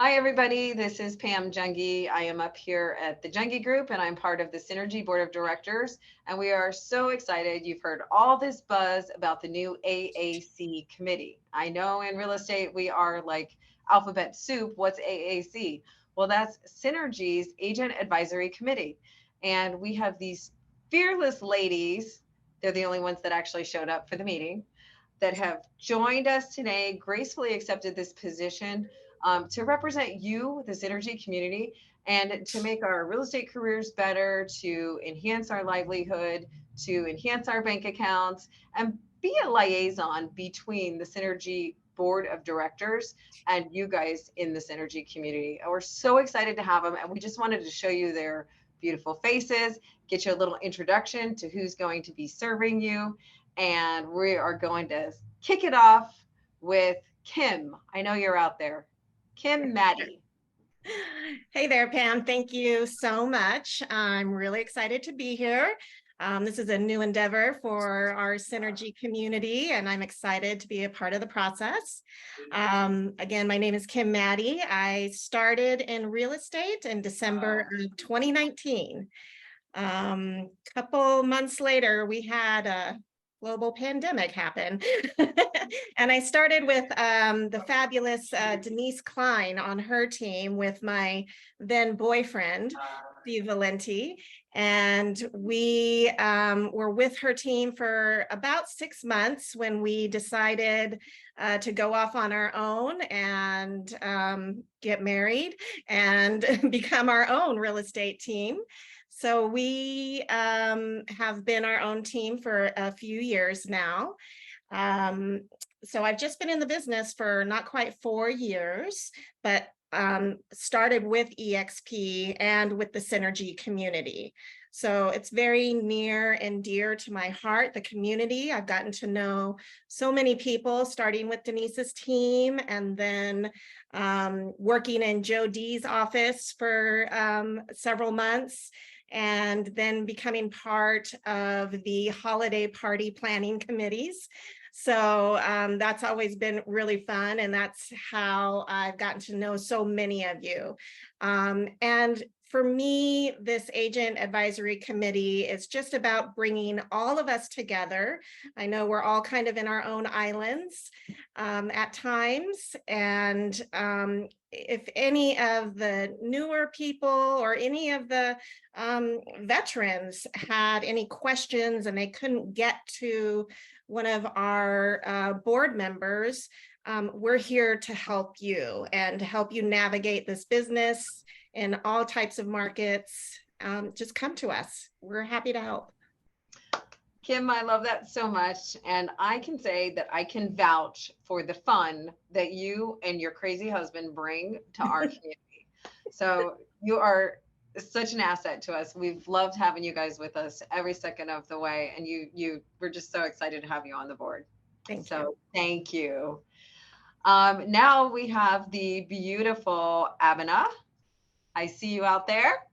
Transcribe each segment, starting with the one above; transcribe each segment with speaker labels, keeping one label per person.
Speaker 1: Hi, everybody. This is Pam Jungi. I am up here at the Jungi Group, and I'm part of the Synergy Board of Directors. And we are so excited. You've heard all this buzz about the new AAC committee. I know in real estate, we are like alphabet soup. What's AAC? Well, that's Synergy's Agent Advisory Committee. And we have these fearless ladies. They're the only ones that actually showed up for the meeting that have joined us today, gracefully accepted this position to represent you, the Synergy community, and to make our real estate careers better, to enhance our livelihood, to enhance our bank accounts, and be a liaison between the Synergy board of directors and you guys in the Synergy community. And we're so excited to have them, and we just wanted to show you their beautiful faces, get you a little introduction to who's going to be serving you. And we are going to kick it off with Kim. I know you're out there. Kim Maddie.
Speaker 2: Hey there, Pam. Thank you so much. I'm really excited to be here. This is a new endeavor for our Synergy community, and I'm excited to be a part of the process. Again, my name is Kim Maddie. I started in real estate in December of 2019. Couple months later, we had a global pandemic happen. And I started with the fabulous Denise Klein on her team with my then boyfriend, Steve Valenti. And we were with her team for about 6 months when we decided to go off on our own and get married and become our own real estate team. So we have been our own team for a few years now. So I've just been in the business for not quite 4 years, but started with EXP and with the Synergy community. So it's very near and dear to my heart, the community. I've gotten to know so many people, starting with Denise's team and then working in Joe D's office for several months, and then becoming part of the holiday party planning committees. So that's always been really fun. And that's how I've gotten to know so many of you. And for me, this agent advisory committee is just about bringing all of us together. I know we're all kind of in our own islands at times. And if any of the newer people or any of the veterans had any questions and they couldn't get to one of our board members, we're here to help you and to help you navigate this business in all types of markets. Just come to us. We're happy to help.
Speaker 1: Kim, I love that so much. And I can say that I can vouch for the fun that you and your crazy husband bring to our community. So you are such an asset to us. We've loved having you guys with us every second of the way. And we're just so excited to have you on the board.
Speaker 2: Thank you.
Speaker 1: Thank you. Now we have the beautiful Abena. I see you out there.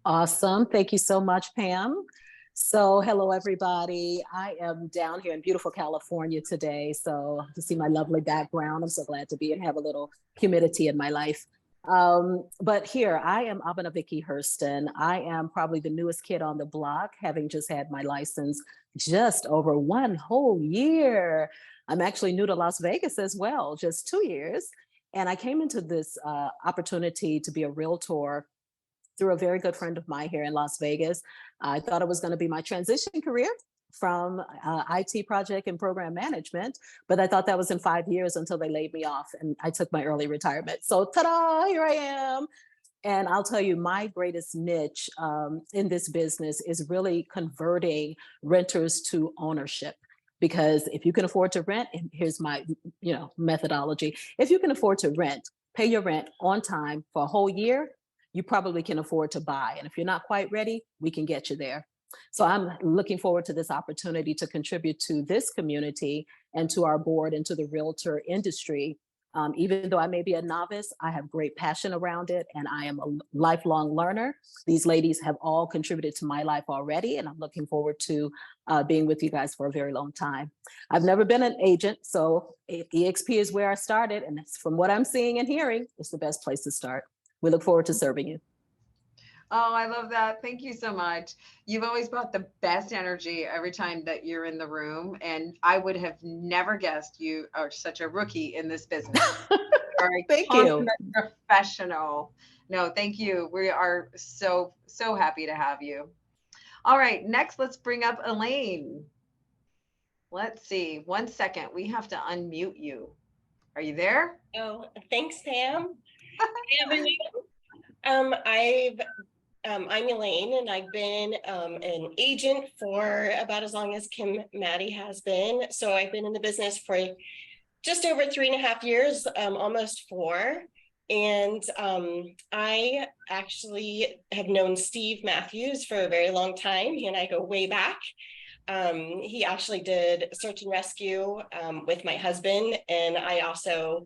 Speaker 3: Awesome. Thank you so much, Pam. So hello, everybody. I am down here in beautiful California today. So to see my lovely background, I'm so glad to be and have a little humidity in my life. But here, I am Abena Vicky Hurston. I am probably the newest kid on the block, having just had my license just over 1 whole year. I'm actually new to Las Vegas as well, just 2 years. And I came into this opportunity to be a realtor through a very good friend of mine here in Las Vegas. I thought it was going to be my transition career from IT project and program management, but I thought that was in 5 years until they laid me off and I took my early retirement. So ta-da, here I am. And I'll tell you, my greatest niche in this business is really converting renters to ownership. Because if you can afford to rent, and here's my methodology, if you can afford to rent, pay your rent on time for a whole year, you probably can afford to buy. And if you're not quite ready, we can get you there. So I'm looking forward to this opportunity to contribute to this community and to our board and to the realtor industry Even though I may be a novice, I have great passion around it and I am a lifelong learner. These ladies have all contributed to my life already, and I'm looking forward to being with you guys for a very long time. I've never been an agent, so EXP is where I started, and from what I'm seeing and hearing, it's the best place to start. We look forward to serving you.
Speaker 1: Oh, I love that. Thank you so much. You've always brought the best energy every time that you're in the room. And I would have never guessed you are such a rookie in this business. You're a
Speaker 3: Thank you.
Speaker 1: consummate professional. No, thank you. We are so, so happy to have you. All right, next, let's bring up Elaine. Let's see. 1 second. We have to unmute you. Are you there?
Speaker 4: Oh, thanks, Pam. I'm Elaine, and I've been an agent for about as long as Kim Maddie has been. So I've been in the business for just over 3.5 years, almost 4. And I actually have known Steve Matthews for a very long time. He and I go way back. He actually did search and rescue with my husband, and I also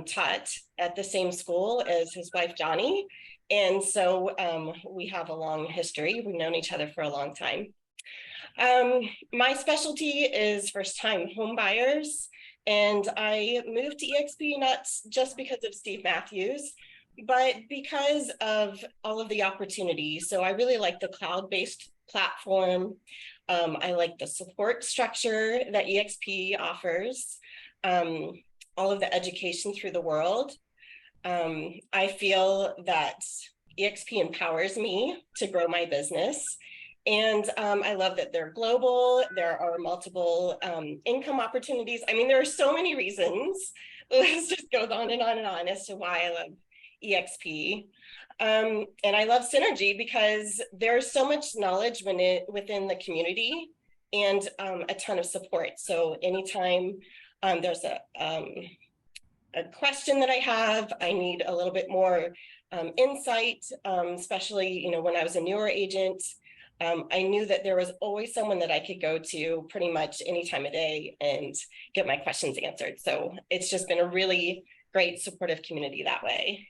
Speaker 4: taught at the same school as his wife, Johnny. And so we have a long history. We've known each other for a long time. My specialty is first-time home buyers, and I moved to EXP not just because of Steve Matthews, but because of all of the opportunities. So I really like the cloud-based platform. I like the support structure that EXP offers, all of the education through the world. I feel that EXP empowers me to grow my business. And I love that they're global. There are multiple income opportunities. I mean, there are so many reasons. This just goes on and on and on as to why I love EXP. And I love Synergy because there's so much knowledge within the community and a ton of support. So anytime there's a question that I have, I need a little bit more insight, especially, when I was a newer agent, I knew that there was always someone that I could go to pretty much any time of day and get my questions answered. So it's just been a really great supportive community that way.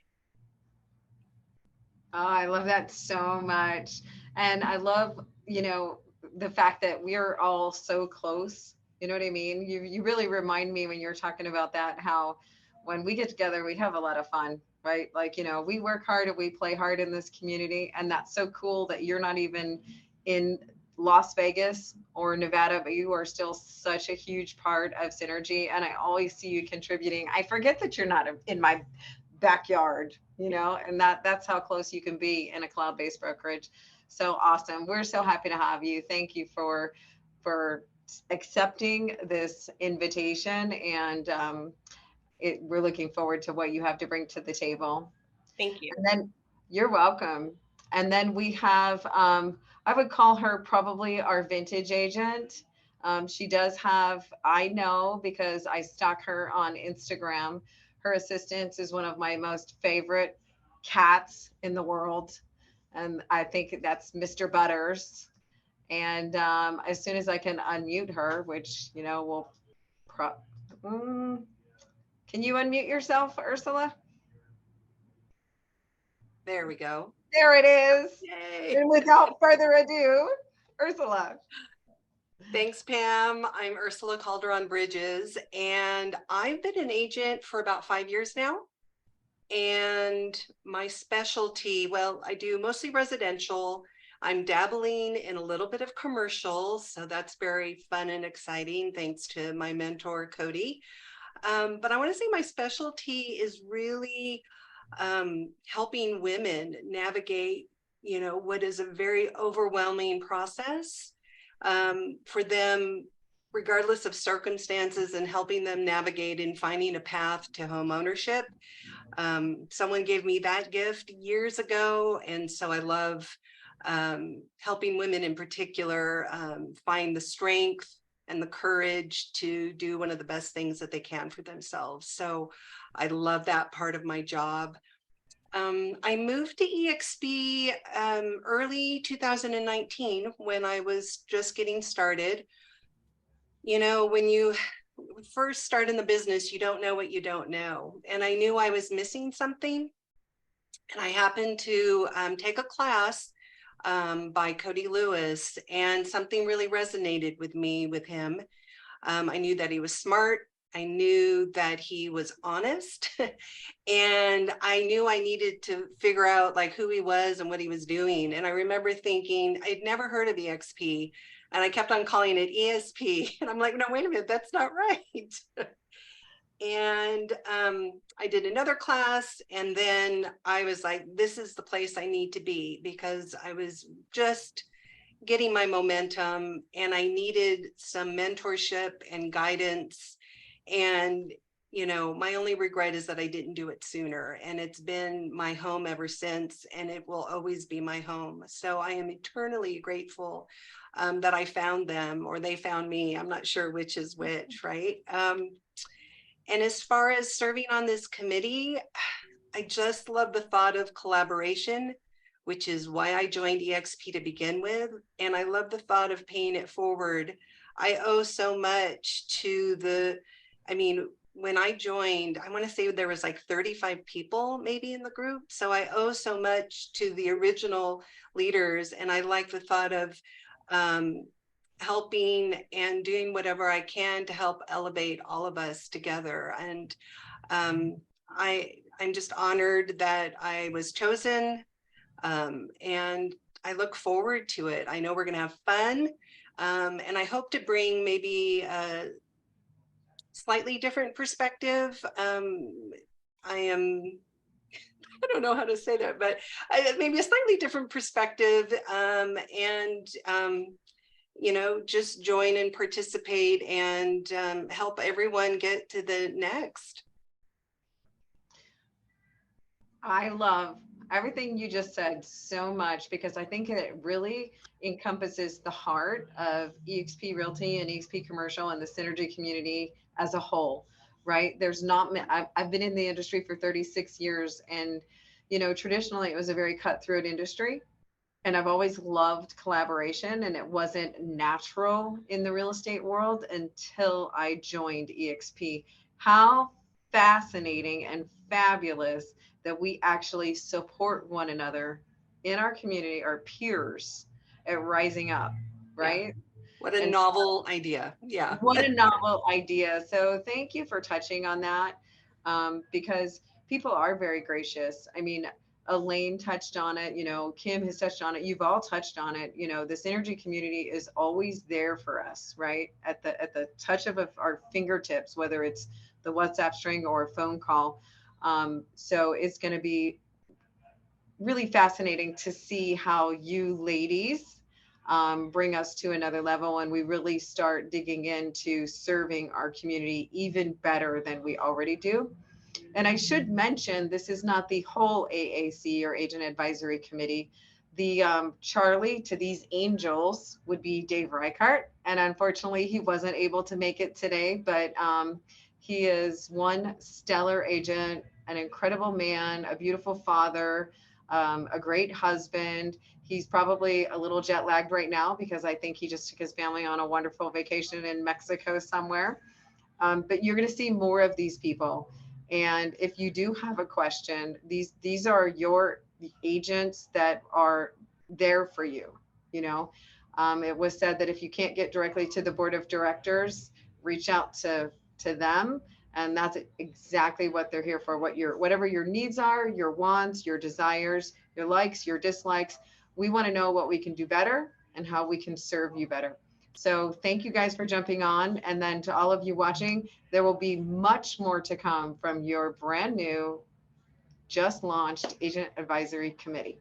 Speaker 1: Oh, I love that so much. And I love, the fact that we are all so close. You know what I mean? You really remind me when you're talking about that, how when we get together, we have a lot of fun, right? Like, we work hard and we play hard in this community. And that's so cool that you're not even in Las Vegas or Nevada, but you are still such a huge part of Synergy. And I always see you contributing. I forget that you're not in my backyard, and that's how close you can be in a cloud-based brokerage. So awesome. We're so happy to have you. Thank you for accepting this invitation, and we're looking forward to what you have to bring to the table.
Speaker 4: Thank you.
Speaker 1: And then you're welcome. And then we have, I would call her probably our vintage agent. She does have, I know because I stalk her on Instagram, her assistant is one of my most favorite cats in the world. And I think that's Mr. Butters. And as soon as I can unmute her, which, we'll can you unmute yourself, Ursula?
Speaker 5: There we go.
Speaker 1: There it is.
Speaker 5: Yay.
Speaker 1: And without further ado, Ursula.
Speaker 5: Thanks, Pam. I'm Ursula Calderon Bridges, and I've been an agent for about 5 years now. And my specialty, well, I do mostly residential. I'm dabbling in a little bit of commercial, so that's very fun and exciting, thanks to my mentor, Cody. But I want to say my specialty is really helping women navigate, what is a very overwhelming process for them, regardless of circumstances, and helping them navigate and finding a path to home ownership. Someone gave me that gift years ago, and so I love helping women in particular find the strength and the courage to do one of the best things that they can for themselves. So I love that part of my job. I moved to EXP early 2019 when I was just getting started. When you first start in the business, you don't know what you don't know. And I knew I was missing something. And I happened to take a class by Cody Lewis, and something really resonated with me with him. I knew that he was smart. I knew that he was honest. And I knew I needed to figure out like who he was and what he was doing. And I remember thinking, I'd never heard of EXP. And I kept on calling it ESP. And I'm like, no, wait a minute, that's not right. And I did another class, and then I was like, this is the place I need to be, because I was just getting my momentum and I needed some mentorship and guidance. And, you know, my only regret is that I didn't do it sooner. And it's been my home ever since, and it will always be my home. So I am eternally grateful that I found them, or they found me. I'm not sure which is which, right? And as far as serving on this committee, I just love the thought of collaboration, which is why I joined EXP to begin with. And I love the thought of paying it forward. I owe so much to when I joined, I want to say there was like 35 people maybe in the group. So I owe so much to the original leaders. And I like the thought of helping and doing whatever I can to help elevate all of us together. And I'm just honored that I was chosen, and I look forward to it. I know we're going to have fun, and I hope to bring maybe a slightly different perspective. I don't know how to say that, but maybe a slightly different perspective, and you know, just join and participate and help everyone get to the next.
Speaker 1: I love everything you just said so much, because I think it really encompasses the heart of EXP Realty and EXP Commercial and the Synergy community as a whole, right? There's not, I've been in the industry for 36 years, and, you know, traditionally it was a very cutthroat industry. And I've always loved collaboration, and it wasn't natural in the real estate world until I joined EXP. How fascinating and fabulous that we actually support one another in our community, our peers at rising up, right?
Speaker 5: Yeah. What a
Speaker 1: And
Speaker 5: novel idea. Yeah.
Speaker 1: what a novel idea. So thank you for touching on that, because people are very gracious. I mean, Elaine touched on it, you know, Kim has touched on it. You've all touched on it. You know, this energy community is always there for us, right? At the touch of our fingertips, whether it's the WhatsApp string or a phone call. So it's going to be really fascinating to see how you ladies bring us to another level, and we really start digging into serving our community even better than we already do. And I should mention, this is not the whole AAC or Agent Advisory Committee. The Charlie to these angels would be Dave Reichart. And unfortunately, he wasn't able to make it today, but he is one stellar agent, an incredible man, a beautiful father, a great husband. He's probably a little jet lagged right now because I think he just took his family on a wonderful vacation in Mexico somewhere. But you're going to see more of these people. And if you do have a question, these are your agents that are there for you. You know, it was said that if you can't get directly to the board of directors, reach out to them. And that's exactly what they're here for. Whatever your needs are, your wants, your desires, your likes, your dislikes. We want to know what we can do better and how we can serve you better. So thank you guys for jumping on. And then to all of you watching, there will be much more to come from your brand new, just launched Agent Advisory Committee.